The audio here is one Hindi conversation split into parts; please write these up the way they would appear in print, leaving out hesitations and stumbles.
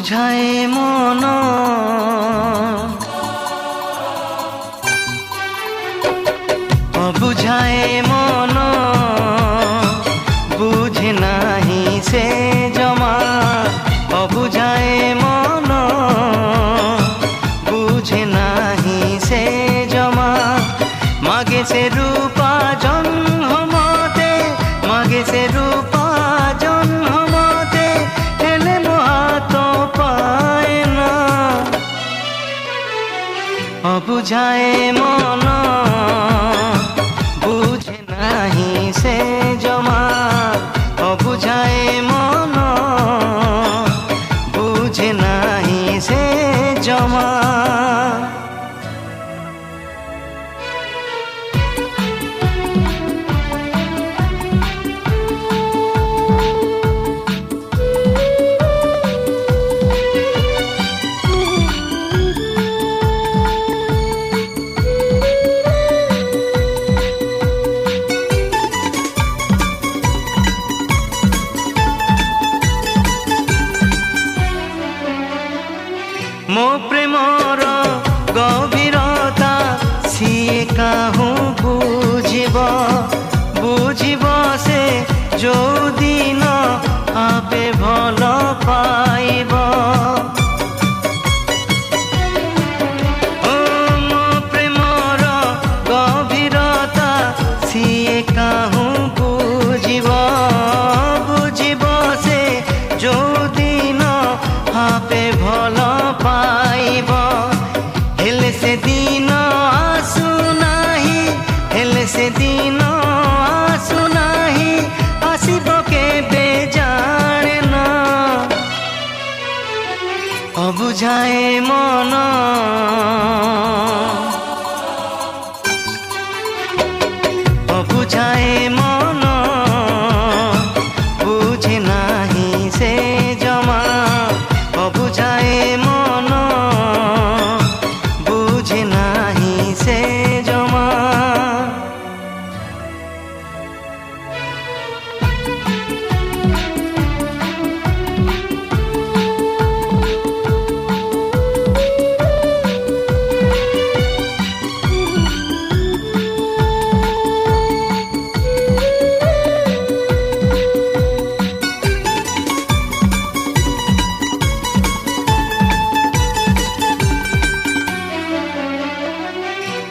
অবুঝায় মন অবুঝায় মন বুঝে নাহি সে জমা অবুঝায় মন বুঝে নাহি সে জমা মাগে সে রূপা জন্মতে মাগে সে রূপা জন্মতে হেলে মহাত পায় না অবুঝায় মন বুঝে নাহি সে জমা অবুঝায় মন বুঝে নাহি সে জমা मो प्रेमर गभीरता सीए काहू बुझिब बुझिब से जो दिन आपे भल पाइब मो प्रेमर गभीरता सीए काहू बुझिब बुझिब से जो दिन आपे भल पाइब हेले से दिन आसु नाही हेले से दिन आसु नाही आसिब केबे जाने ना अबुझाए मन अबुझाए मन बुझे नाही से जमा अबुझाए मन बुझे नाही से जमा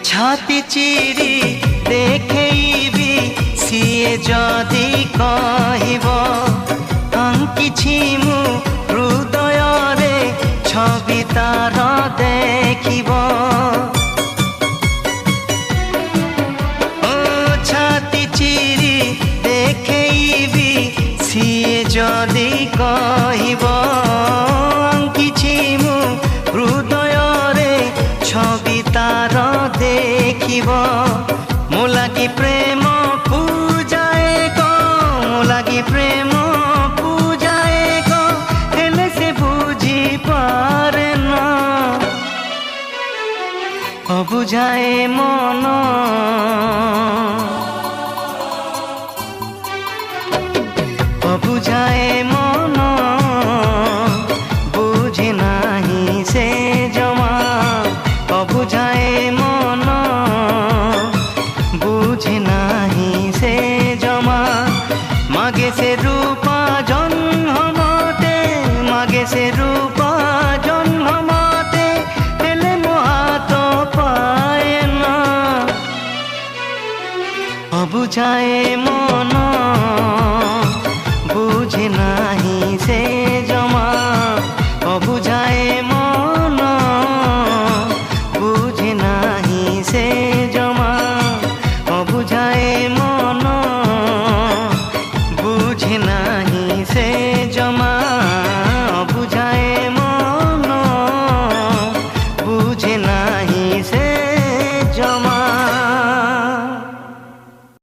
छाती चिरी देखैबी सीए जदि कहिब अंकिछि मु हृदय रे छवि तार देखिब ओ छाती चिरी देखैबी सीए जदि कहिब अंकिछि मु हृदय रे छवि तार देखिब मो लागी प्रेम पूजाए गो मो लागी प्रेम पूजाए गो हेले से बुझी पारे ना अबुझाए मन अबुझाए मन बुझे नाही से जमा अबुझाए मन बुझे नाही से जमा मागे से रूपा जन्मते मागे से रूपा जन्मते हेले मोहात पाए ना अबुझाए मन बुझे नाही